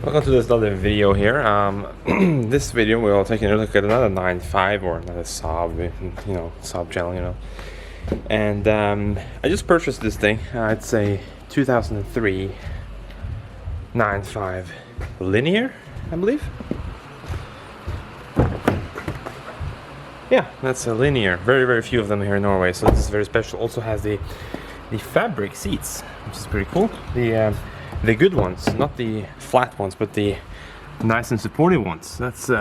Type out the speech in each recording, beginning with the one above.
Welcome to this other video here. This video we'll take a look at another 9.5 or another Saab, Saab channel, And I just purchased this thing. It's a 2003 9.5 linear, I believe. Yeah, that's a linear. Very few of them here in Norway, so this is very special. Also has the fabric seats, which is pretty cool. The good ones, not the flat ones, but the nice and supportive ones. That's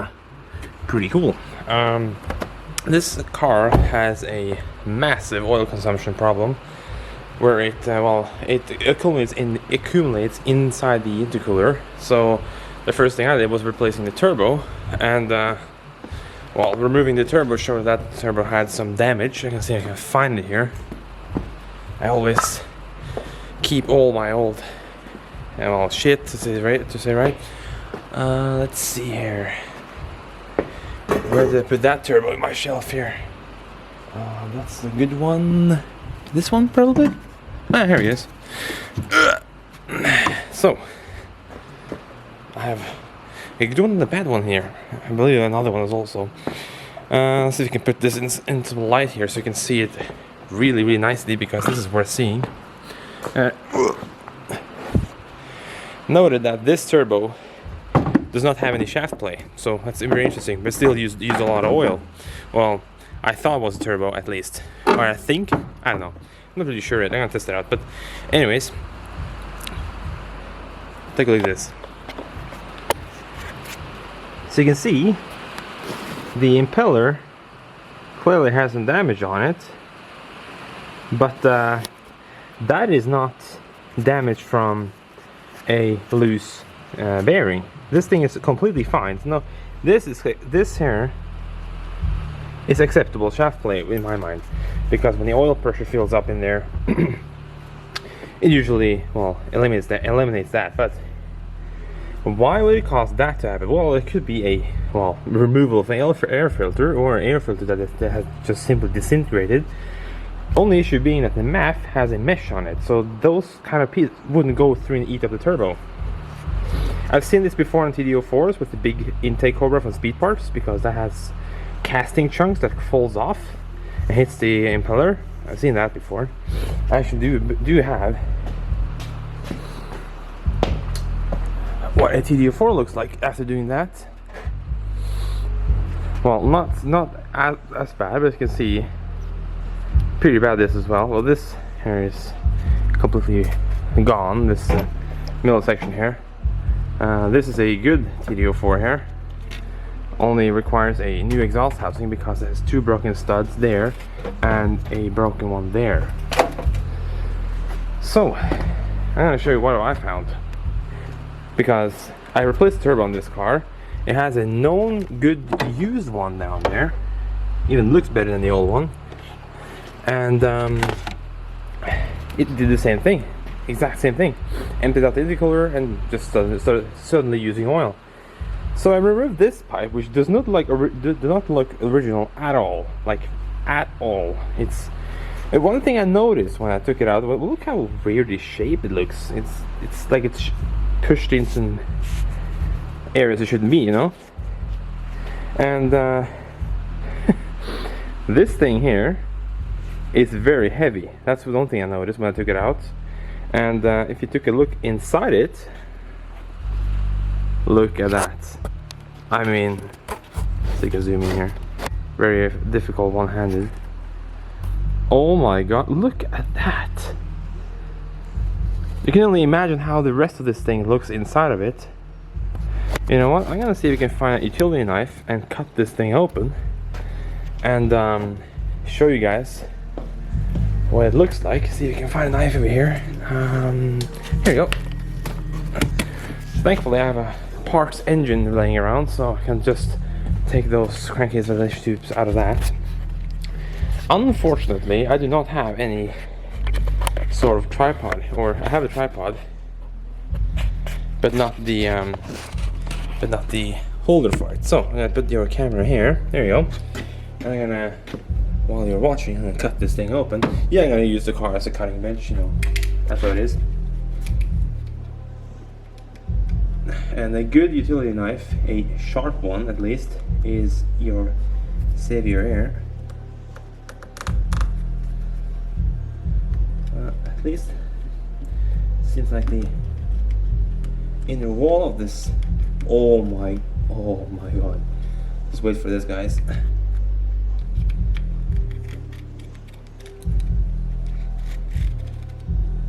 pretty cool. This car has a massive oil consumption problem, where it accumulates inside the intercooler. So the first thing I did was replacing the turbo, and removing the turbo showed that the turbo had some damage. I can see I can find it here. I always keep all my old shit to say right. Let's see here. Where did I put that turbo in my shelf here? That's a good one. This one probably. Here he is. So I have a good one and a bad one here. I believe another one is also. Let's see if we can put this into the light here so you can see it really nicely, because this is worth seeing. Noted that this turbo does not have any shaft play, so that's very interesting, but still use a lot of oil. Well, I thought it was a turbo at least, or I don't know, I'm not really sure yet. I'm gonna test it out. But anyways, take a look at this. So you can see the impeller clearly has some damage on it, but that is not damage from a loose bearing. This thing is completely fine. No, this here is acceptable shaft play in my mind, because when the oil pressure fills up in there, it usually eliminates that. But why would it cause that to happen? Well, it could be a removal of an air filter, or an air filter that has just simply disintegrated. Only issue being that the MAF has a mesh on it, so those kind of pieces wouldn't go through and eat up the turbo. I've seen this before on TD04s with the big intake cobra from Speed Parts, because that has casting chunks that falls off and hits the impeller. I've seen that before. I actually do have what a TD04 looks like after doing that. Well, not as bad, but you can see pretty bad this as well. Well, this here is completely gone, this middle section here. This is a good TD04 here. Only requires a new exhaust housing because it has two broken studs there and a broken one there. So I'm going to show you what I found, because I replaced the turbo on this car. It has a known good used one down there, even looks better than the old one. And it did the same thing, exact same thing. Emptied out the intercooler and just started suddenly using oil. So I removed this pipe, which does not look original at all, It's one thing I noticed when I took it out. Well, look how weirdly shaped it looks. It's like it's pushed in some areas it shouldn't be, And this thing here is very heavy. That's the one thing I noticed when I took it out. And if you took a look inside it, look at that. I mean, let's take a zoom in here. Very difficult one-handed. Oh my god, look at that. You can only imagine how the rest of this thing looks inside of it. You know what, I'm gonna see if we can find a utility knife and cut this thing open and show you guys what it looks like. See if you can find a knife over here. Here you go. Thankfully I have a Parks engine laying around, so I can just take those crankcase ventilation tubes out of that. Unfortunately, I do not have any sort of tripod, or I have a tripod, but not the holder for it. So I'm gonna put your camera here. There you go. And I'm gonna, while you're watching, I'm gonna cut this thing open. Yeah, I'm gonna use the car as a cutting bench. That's what it is. And a good utility knife, a sharp one at least, is your savior here. At least seems like the inner wall of this. Oh my god. Just wait for this, guys.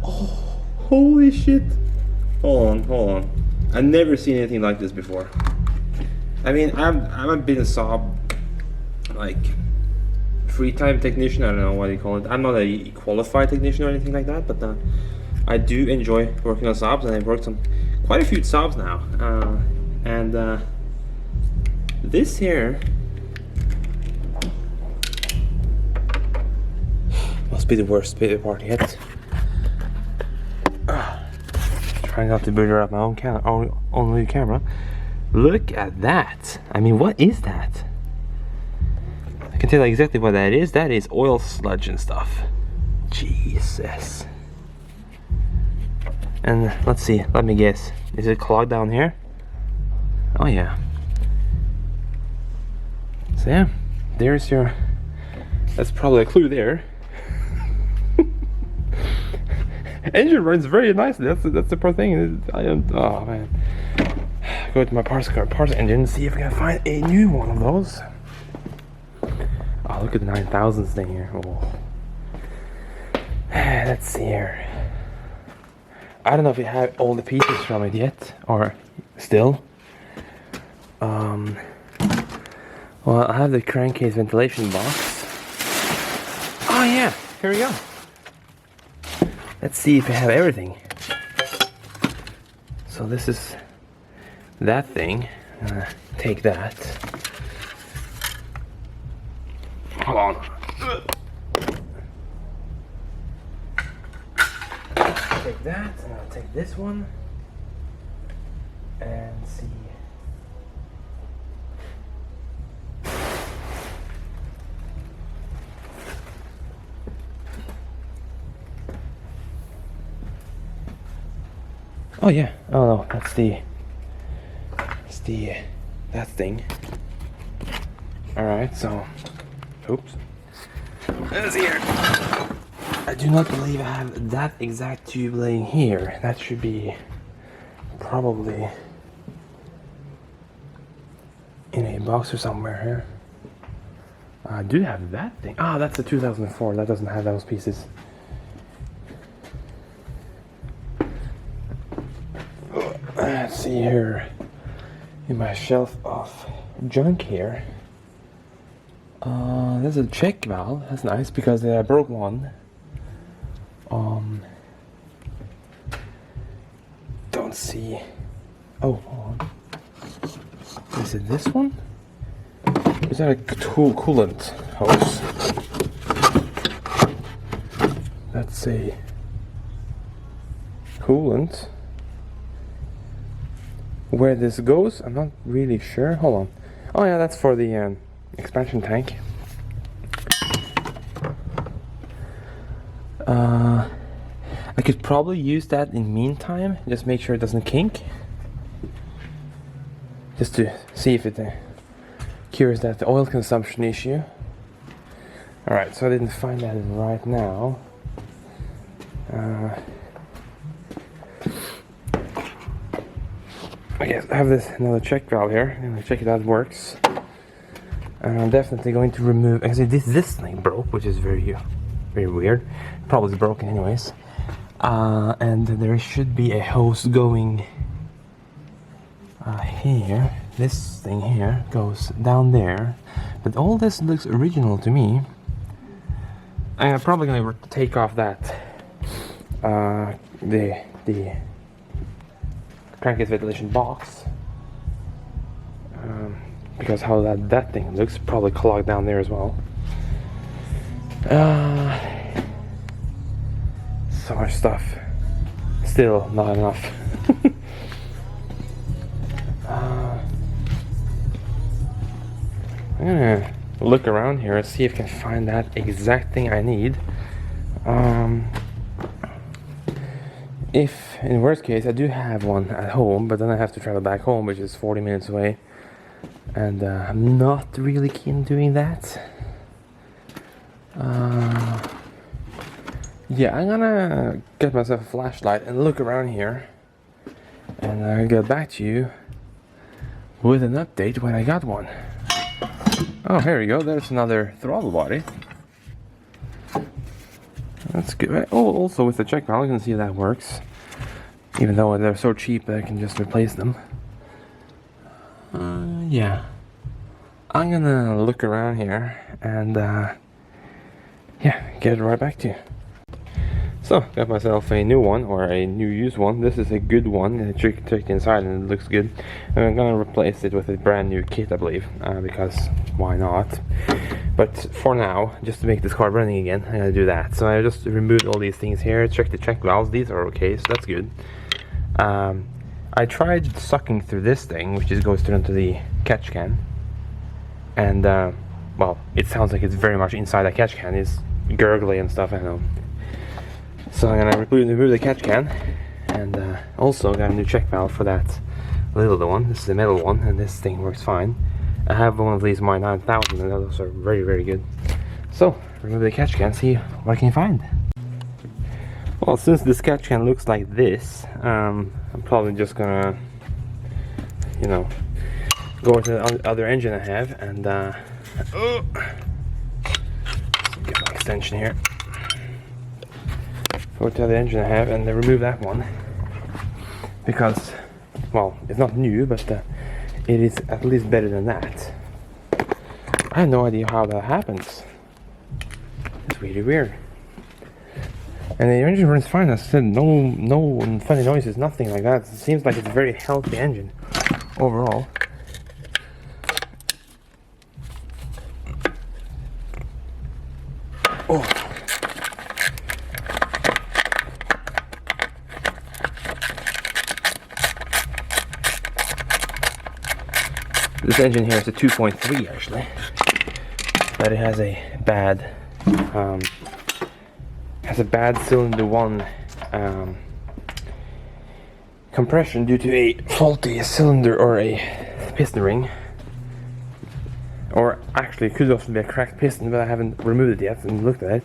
Oh, holy shit. Hold on. I've never seen anything like this before. I mean, I've been a Saab, like, free-time technician, I don't know what you call it. I'm not a qualified technician or anything like that, but I do enjoy working on Saabs, and I've worked on quite a few Saabs now. This here must be the worst bit part yet. Trying not to booger up my own camera. Look at that. I mean, what is that? I can tell you exactly what that is. That is oil sludge and stuff. Jesus. And let's see, let me guess. Is it clogged down here? Oh yeah. So yeah, there's your, that's probably a clue there. Engine runs very nicely. That's the poor thing. Oh man. Go to my parts engine and see if I can find a new one of those. Oh, look at the 9000s thing here. Oh. Let's see here. I don't know if we have all the pieces from it yet, or still. Well, I have the crankcase ventilation box. Oh yeah, here we go. Let's see if I have everything. So this is that thing. Take that. Hold on. Take that, and I'll take this one. And see. Oh yeah, oh no, that's that thing. Alright, so, oops. Let's see here. I do not believe I have that exact tube laying here. That should be probably in a box or somewhere here. I do have that thing. Ah, that's a 2004. That doesn't have those pieces. Let's see here in my shelf of junk here. There's a check valve. That's nice because I broke one. Don't see. Oh, hold on. Is it this one? Is that a coolant hose? That's a coolant. Where this goes, I'm not really sure. Hold on. Oh yeah, that's for the expansion tank. I could probably use that in meantime. Just make sure it doesn't kink. Just to see if it cures that oil consumption issue. Alright, so I didn't find that right now. I guess I have this another check valve here. I'm gonna check it out, it works. And I'm definitely going to remove. Actually, this thing broke, which is very weird. Probably broken anyways. And there should be a hose going here. This thing here goes down there. But all this looks original to me. I'm probably gonna take off that the crankcase ventilation box, because how that thing looks, probably clogged down there as well. So much stuff, still not enough. I'm gonna look around here and see if I can find that exact thing I need. If in worst case, I do have one at home, but then I have to travel back home, which is 40 minutes away. And I'm not really keen doing that. Yeah, I'm gonna get myself a flashlight and look around here. And I'll get back to you with an update when I got one. Oh, here we go. There's another throttle body. That's good. Oh, also with the check valve, you can see that works. Even though they're so cheap that I can just replace them. Yeah. I'm gonna look around here and yeah, get it right back to you. So, got myself a new one, or a new used one. This is a good one. Checked inside and it looks good. And I'm gonna replace it with a brand new kit, I believe, because why not? But for now, just to make this car running again, I'm gonna do that. So I just removed all these things here, checked the check valves. These are okay, so that's good. I tried sucking through this thing, which just goes through into the catch can. And, well, it sounds like it's very much inside the catch can. It's gurgly and stuff, I know. So I'm gonna remove the catch can, and also got a new check valve for that little one. This is the metal one, and this thing works fine. I have one of these my 9000, and those are very, very good. So remove the catch can, see what I can find. Well, since this catch can looks like this, I'm probably just gonna, you know, go to the other engine I have and get my extension here. Go to the engine I have and remove that one, because, well, it's not new, but it is at least better than that. I have no idea how that happens. It's really weird. And the engine runs fine. As I said, no funny noises, nothing like that. It seems like it's a very healthy engine overall. Oh. This engine here is a 2.3 actually, but it has a bad cylinder 1 compression due to a faulty cylinder or a piston ring. Or actually, it could also be a cracked piston, but I haven't removed it yet and looked at it.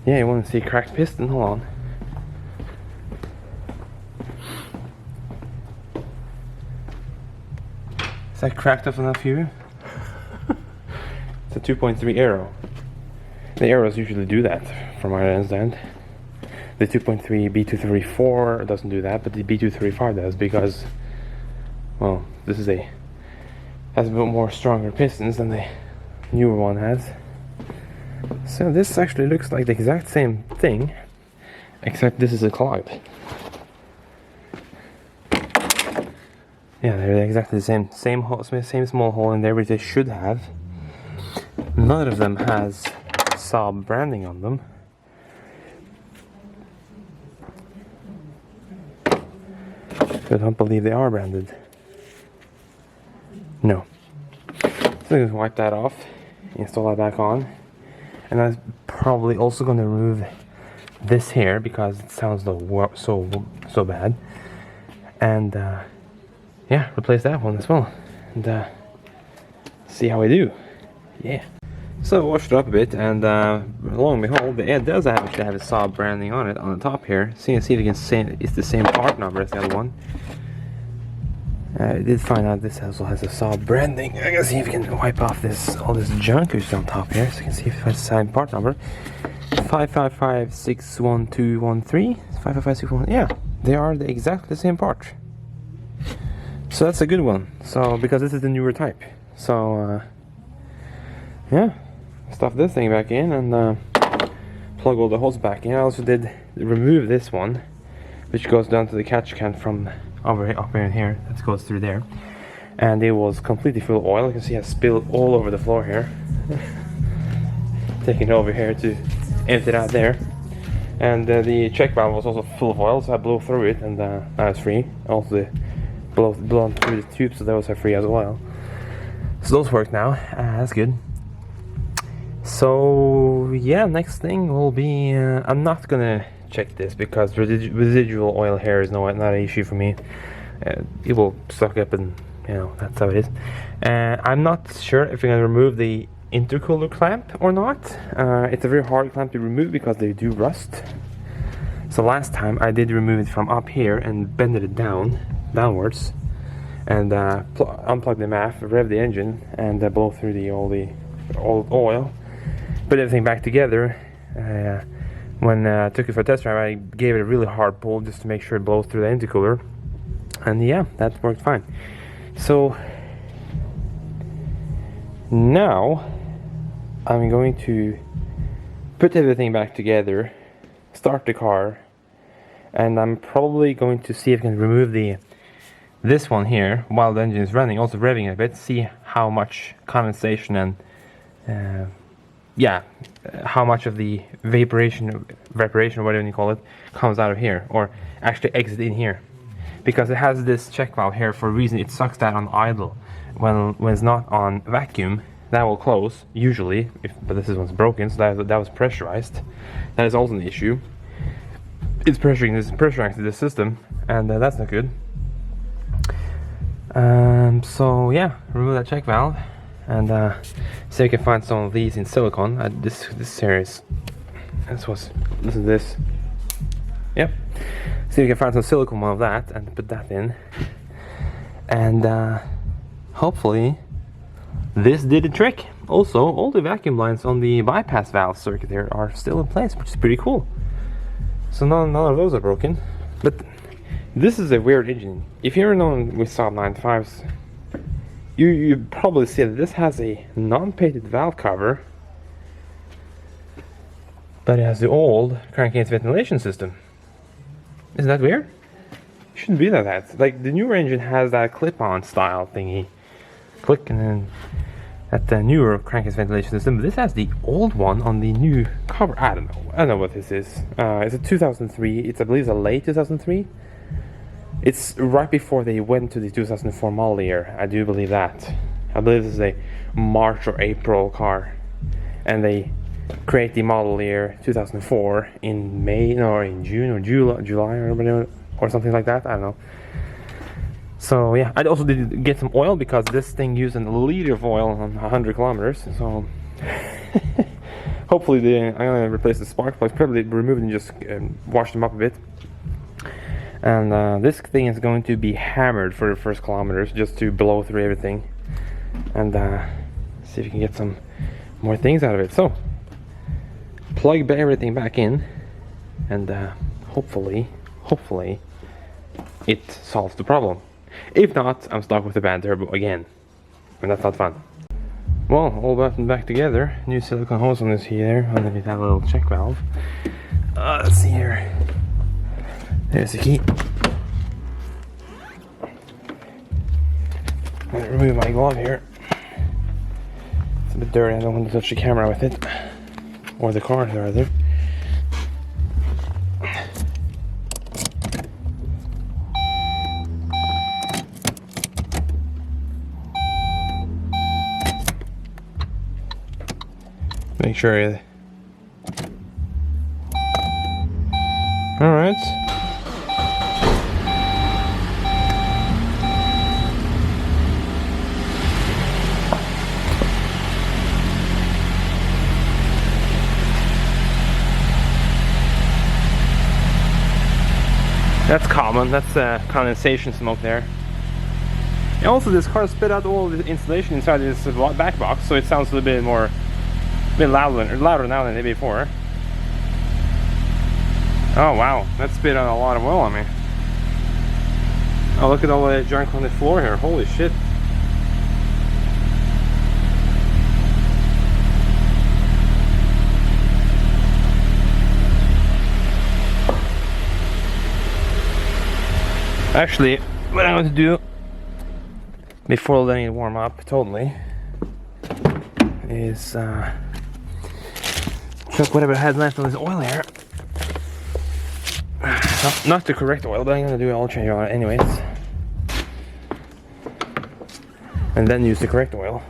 Yeah, you want to see a cracked piston? Hold on. Is that cracked up enough for you? It's a 2.3 Aero. The Aeros usually do that, from what I understand. The 2.3 B234 doesn't do that, but the B235 does, because, well, this is has a bit more stronger pistons than the newer one has. So this actually looks like the exact same thing, except this is a clogged. Yeah, they're exactly the same hole, same small hole in there, which they should have. None of them has Saab branding on them. I don't believe they are branded. No. So I'm just wipe that off, install that back on, and I'm probably also going to remove this here because it sounds so bad, and yeah, replace that one as well, and see how we do. Yeah. So I washed it up a bit, and lo and behold, it does actually have a Saab branding on it on the top here. See if you can see it's the same part number as the other one. I did find out this also has a Saab branding. I can see if you can wipe off all this junk which is on top here, so you can see if it has the same part number. 555-61213. 555-612. Yeah, they are exactly the same part. So that's a good one. So because this is the newer type. So yeah, stuff this thing back in and plug all the holes back in. I also did remove this one, which goes down to the catch can from up in here. That goes through there, and it was completely full of oil. You can see I spilled all over the floor here. Taking it over here to empty it out there, and the check valve was also full of oil, so I blew through it, and now it's free. Also blow through the tube, so those are free as well. So those work now. That's good. So yeah, next thing will be I'm not gonna check this because residual oil here is not an issue for me. It will suck up, and you know, that's how it is. I'm not sure if I'm going to remove the intercooler clamp or not. It's a very hard clamp to remove because they do rust. So last time I did remove it from up here and bended it downwards, and unplug the MAF, rev the engine, and blow through all the old oil. Put everything back together. When I took it for a test drive, I gave it a really hard pull just to make sure it blows through the intercooler. And yeah, that worked fine. So now I'm going to put everything back together, start the car, and I'm probably going to see if I can remove this one here while the engine is running, also revving a bit, see how much condensation and how much of the evaporation, or whatever you call it, comes out of here, or actually exits in here. Because it has this check valve here for a reason. It sucks that on idle. When it's not on vacuum, that will close usually. But this one's broken, so that was pressurized. That is also an issue. It's pressurizing the system, and that's not good. So yeah, remove that check valve, and see if we can find some of these in silicone. This series. This is this. Yep. See if we can find some silicone of that and put that in, and hopefully this did the trick. Also, all the vacuum lines on the bypass valve circuit here are still in place, which is pretty cool. So none of those are broken. But this is a weird engine. If you're known with Saab 95s, you probably see that this has a non-painted valve cover, but it has the old crankcase ventilation system. Isn't that weird? It shouldn't be like that. Like, the newer engine has that clip-on style thingy. Click, and then at the newer crankcase ventilation system. But this has the old one on the new cover. I don't know what this is. It's a 2003. I believe it's a late 2003. It's right before they went to the 2004 model year. I do believe that. I believe this is a March or April car, and they create the model year 2004 in May, or in June or July or whatever, or something like that. I don't know. So yeah, I also did get some oil because this thing used a liter of oil on 100 kilometers. So hopefully I'm gonna replace the spark plugs, probably remove them and just wash them up a bit. And this thing is going to be hammered for the first kilometers just to blow through everything, and see if you can get some more things out of it. So plug everything back in, and hopefully it solves the problem. If not, I'm stuck with the bad turbo again, and that's not fun. Well, all buttoned back together. New silicone hose on this here underneath that little check valve. Let's see here. There's the key. I'm gonna remove my glove here. It's a bit dirty. I don't want to touch the camera with it, or the car rather. Make sure you... Alright. That's common, that's condensation smoke there. And also this car spit out all the insulation inside this back box, so it sounds a little bit louder now than it did before. Oh wow, that spit out a lot of oil on me. Oh, look at all the junk on the floor here, holy shit. Actually, what I'm going to do before letting it warm up totally is chuck whatever I had left on this oil here. Not the correct oil, but I'm going to do an oil change on it anyways. And then use the correct oil.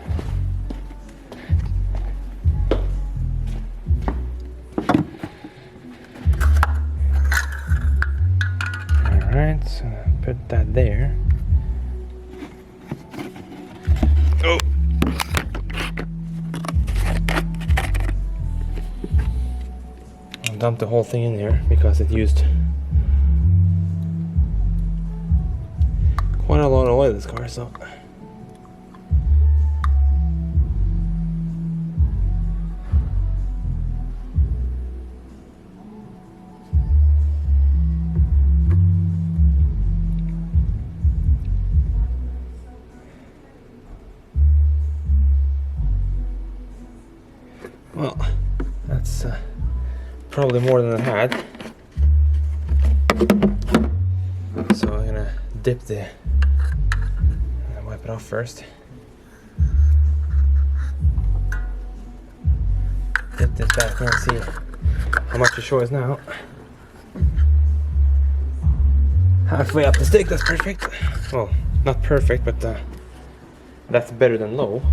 put that there. Oh! I'll dump the whole thing in here because it used quite a lot of oil, this car, so. Well, that's probably more than I had. So I'm gonna dip the, wipe it off first. Dip this back and see how much it shows now. Halfway up the stick, that's perfect. Well, not perfect, but that's better than low.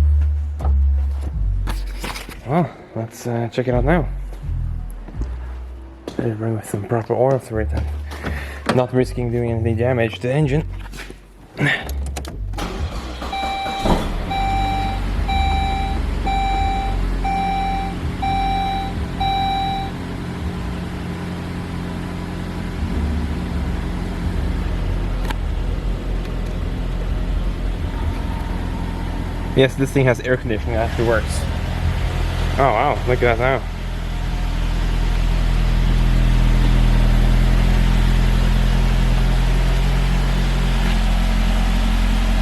Well, let's check it out now. Better bring with some proper oil through it and not risking doing any damage to the engine. Yes, this thing has air conditioning, it actually works. Oh wow, look at that now.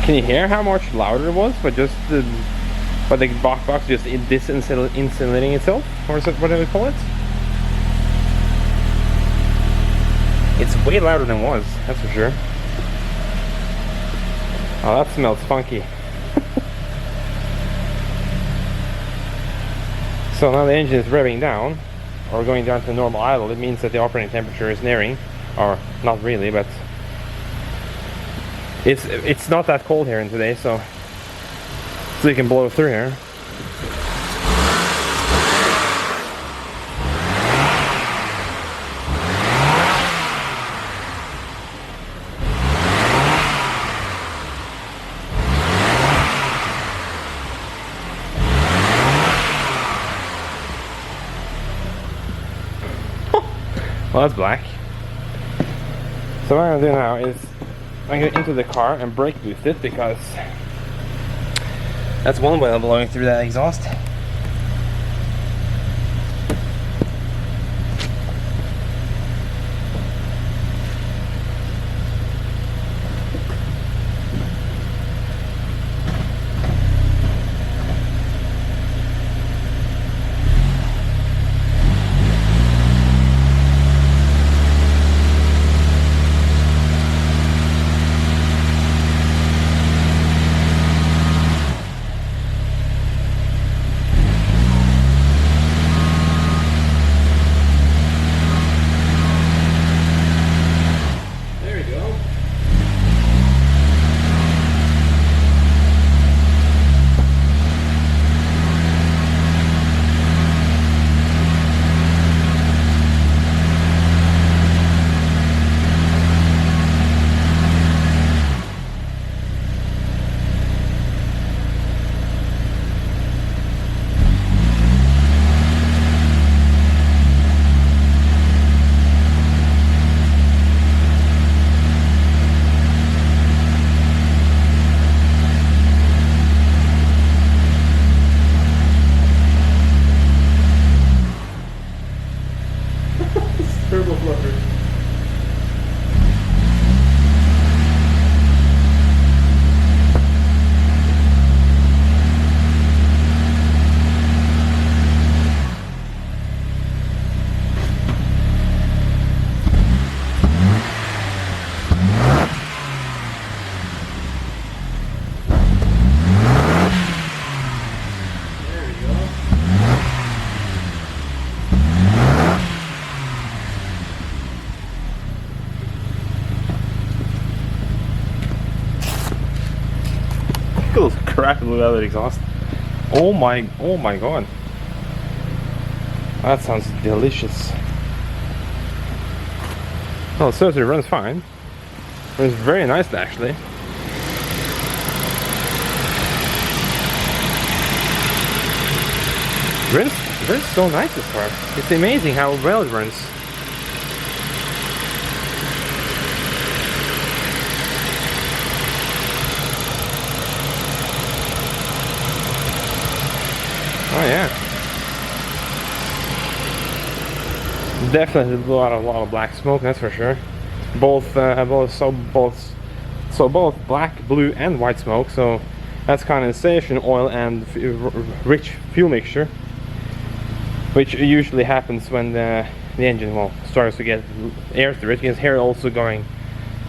Can you hear how much louder it was? But just the box just disinsulating itself? Or is it, what do we call it? It's way louder than it was, that's for sure. Oh, that smells funky. So now the engine is revving down, or going down to normal idle. It means that the operating temperature is nearing, or not really, but it's not that cold here in today, so you can blow through here. Well, that's black. So what I'm gonna do now is I'm gonna into the car and brake boost it, because that's one way of blowing through that exhaust. Turbo fluffer. Look at those cracking out of that exhaust. Oh my god. That sounds delicious. Oh, it says it runs fine. It's very nice actually. Runs so nice this car. It's amazing how well it runs. Oh yeah. Definitely a lot of black smoke, that's for sure. Both black, blue, and white smoke. So that's condensation oil and rich fuel mixture, which usually happens when the engine starts to get air through it, because here also going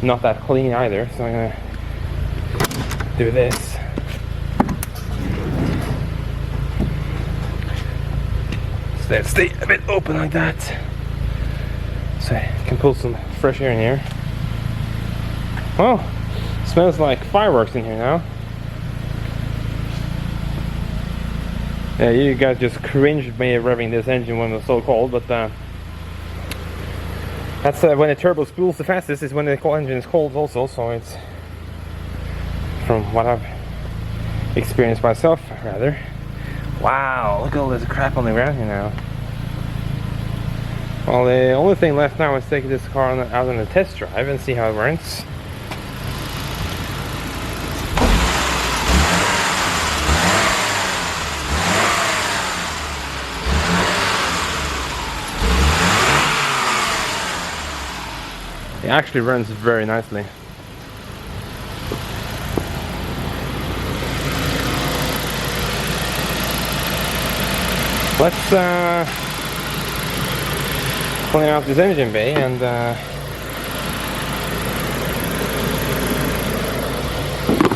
not that clean either. So I'm gonna do this. So stay a bit open like that, so I can pull some fresh air in here. Oh, smells like fireworks in here now. Yeah, you guys just cringed me revving this engine when it was so cold, but that's when the turbo spools the fastest, is when the engine is cold also. So it's, from what I've experienced myself, rather. Wow, look at all this crap on the ground here now. Well, the only thing left now is take this car out on a test drive and see how it runs. It actually runs very nicely. Let's clean out this engine bay and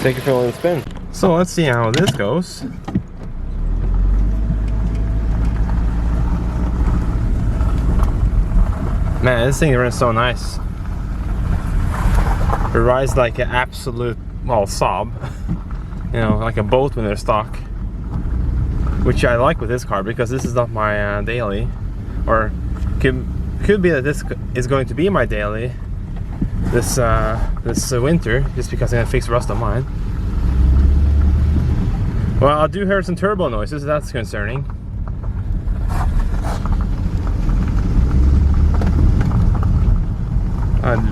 take it for a little spin. So let's see how this goes. Man, this thing runs so nice. It rides like an absolute, well, Saab. You know, like a boat when they're stock. Which I like with this car, because this is not my daily, or could be that this is going to be my daily this winter, just because I'm gonna fix rust on mine. Well, I do hear some turbo noises, so that's concerning.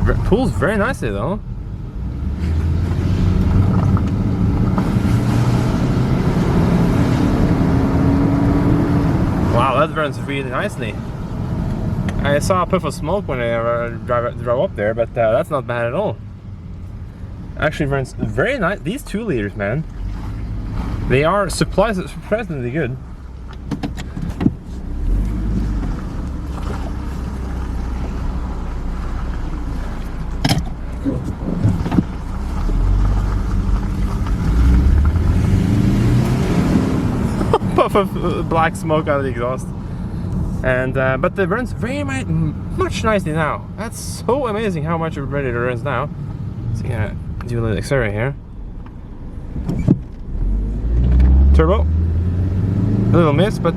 It pulls very nicely though. Wow, that runs really nicely. I saw a puff of smoke when I drove up there, but that's not bad at all. Actually runs very nice. These 2 liters, man, they are surprisingly good. Puff of black smoke out of the exhaust, and but it runs very much nicely now. That's so amazing how much better it runs now. So I'm gonna do a little accelerator here. Turbo, a little miss, but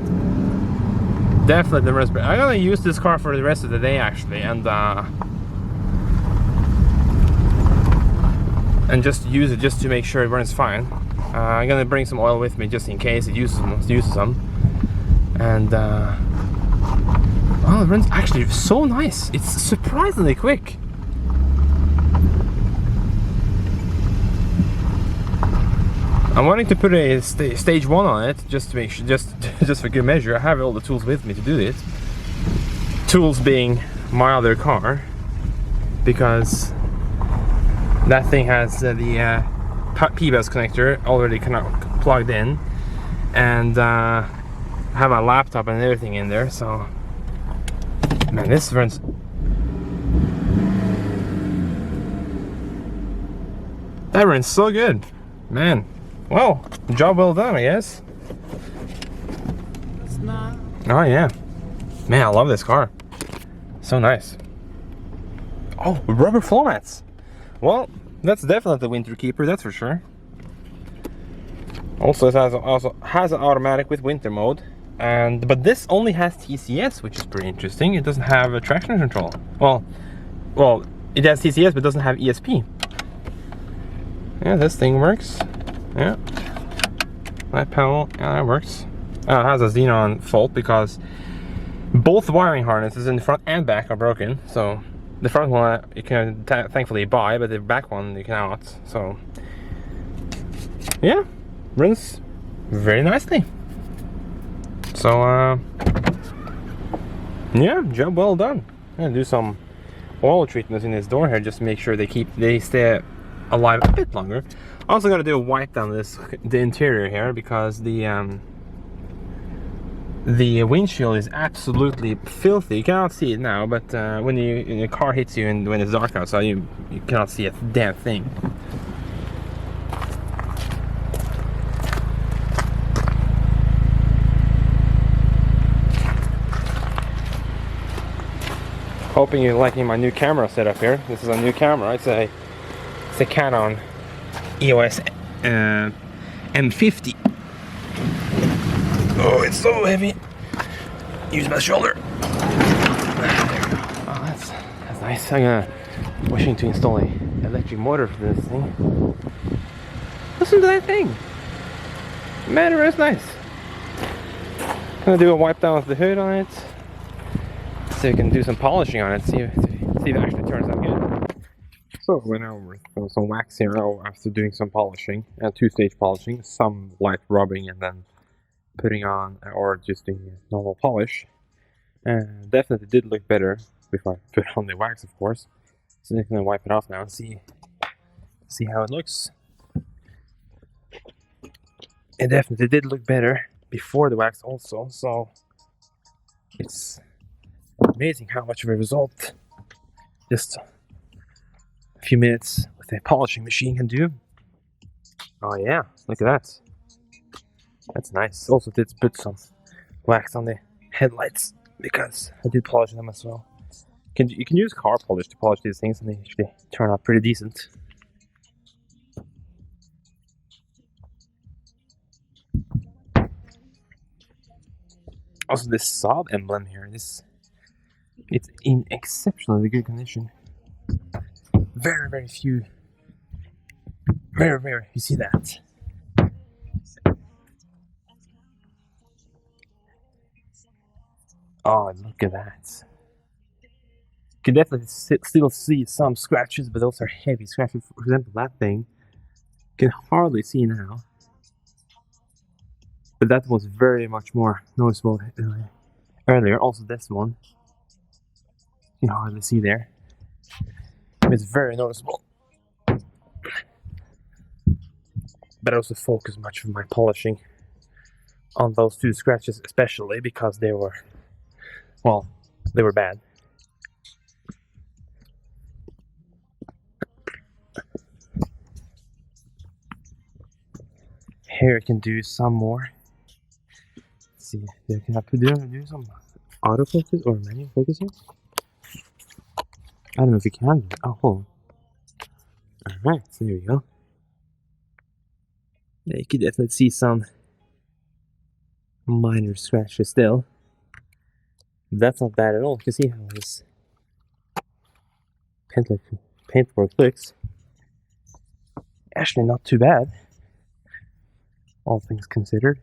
definitely the runs better. I'm gonna use this car for the rest of the day actually, and just use it just to make sure it runs fine. I'm gonna bring some oil with me just in case it uses some. And oh, it runs actually so nice. It's surprisingly quick. I'm wanting to put a stage 1 on it, just to make sure, just for good measure. I have all the tools with me to do this. Tools being my other car, because that thing has the P-bus connector already kind of plugged in, and have my laptop and everything in there. So man, this runs, that runs so good, man. Well, job well done, I guess. Oh yeah, man, I love this car. So nice. Oh, rubber floor mats. Well, that's definitely the winter keeper, that's for sure. Also, it has an automatic with winter mode, but this only has TCS, which is pretty interesting. It doesn't have a traction control. Well, it has TCS but doesn't have ESP. Yeah, this thing works. Yeah, that panel, yeah, that works. It has a xenon fault because both wiring harnesses in the front and back are broken. So the front one you can thankfully buy, but the back one you cannot. So yeah, runs very nicely. So yeah, job well done. I'm gonna do some oil treatments in this door here just to make sure they stay alive a bit longer. Also got to do a wipe down the interior here because the windshield is absolutely filthy. You cannot see it now, but when your car hits you and when it's dark outside, you cannot see a damn thing. Hoping you're liking my new camera setup here. This is a new camera. It's a Canon EOS M50. Oh, it's so heavy. Use my shoulder. Oh, that's nice. I'm wishing to install a electric motor for this thing. Listen to that thing. Man, it's nice. Gonna do a wipe down of the hood on it. So you can do some polishing on it. See if it actually turns out good. So went over some wax here after doing some polishing, 2-stage polishing, some light rubbing and then putting on or just doing normal polish. Definitely did look better before I put on the wax, of course. So I'm gonna wipe it off now and see how it looks. It definitely did look better before the wax also, so it's amazing how much of a result just a few minutes with a polishing machine can do. Oh yeah, look at that. That's nice. Also did put some wax on the headlights because I did polish them as well. You can use car polish to polish these things and they actually turn out pretty decent. Also this Saab emblem here, it's in exceptionally good condition. Very few. Very rare you see that. Oh, look at that. You can definitely still see some scratches, but those are heavy scratches. For example, that thing, you can hardly see now. But that was very much more noticeable earlier. Also this one, you can hardly see there. It's very noticeable. But I also focus much of my polishing on those two scratches, especially because they were bad. Here I can do some more. Let's see, can I do some autofocus or manual focusing? I don't know if you can. Oh, hold on. Alright, so there we go. Yeah, you can definitely see some minor scratches still. That's not bad at all. You can see how this paintwork looks. Actually not too bad, all things considered.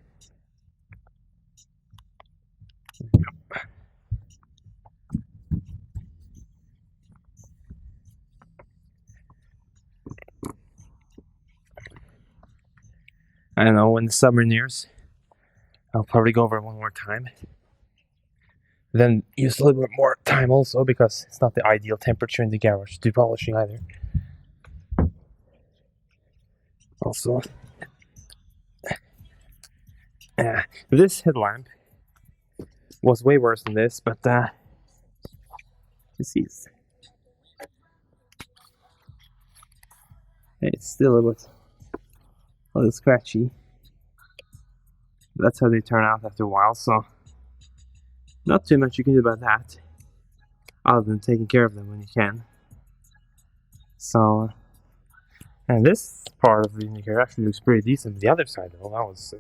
I don't know, when the summer nears, I'll probably go over it one more time. Then use a little bit more time also because it's not the ideal temperature in the garage to do polishing either. Also, this headlamp was way worse than this, but you see, it's still a little scratchy. That's how they turn out after a while, so not too much you can do about that, other than taking care of them when you can. So, and this part of the indicator actually looks pretty decent. The other side, though, that was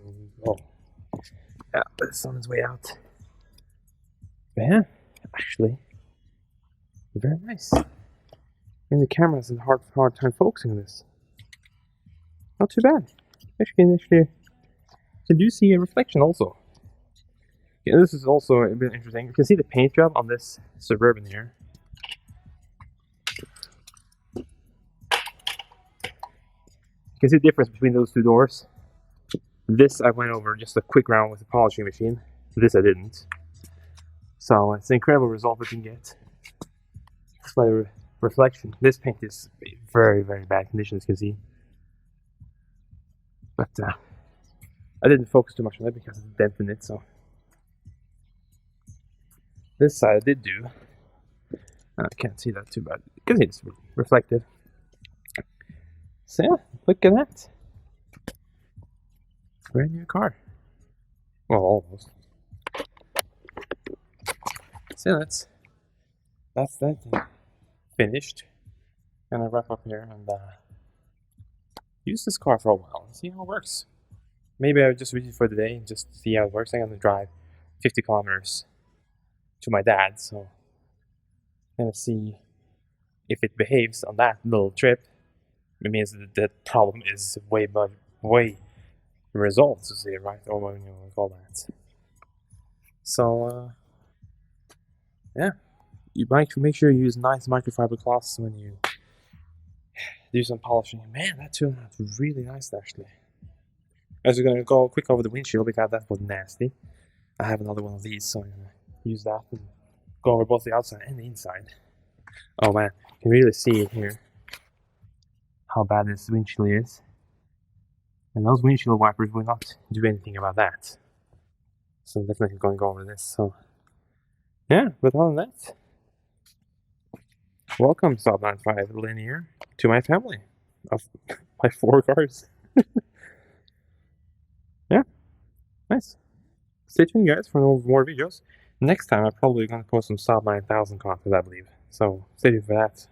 yeah, but it's on its way out. But yeah, actually, very nice. And the camera has a hard time focusing on this. Not too bad. Actually, can you see a reflection also? Yeah, this is also a bit interesting. You can see the paint job on this Suburban here. You can see the difference between those two doors. This I went over just a quick round with the polishing machine. This I didn't. So it's an incredible result we can get. Just by the reflection. This paint is very, very bad condition, as you can see. But I didn't focus too much on it because of the dent in it, so. This side I did do. I can't see that too bad. You can see it's reflective. So yeah, look at that. Brand new car. Well, almost. So that's that finished. Gonna wrap up here and use this car for a while and see how it works. Maybe I'll just use it for the day and just see how it works. I'm gonna drive 50 kilometers to my dad, so I'm gonna see if it behaves on that little trip. It means that the problem is way resolved, to say, right? Or what you call that. So yeah, you might make sure you use nice microfiber cloths when you do some polishing. Man, that turned out really nice actually. I was gonna go quick over the windshield because that was nasty. I have another one of these, so I'm gonna use that and go over both the outside and the inside. Oh man, you can really see it here. How bad this windshield is. And those windshield wipers will not do anything about that. So I'm definitely going to go over this. So yeah, but other than that, welcome Saab 95 Linear to my family of my 4 cars. Yeah, nice. Stay tuned guys for more videos. Next time I'm probably going to post some Saab 9000 content, I believe. So stay tuned for that.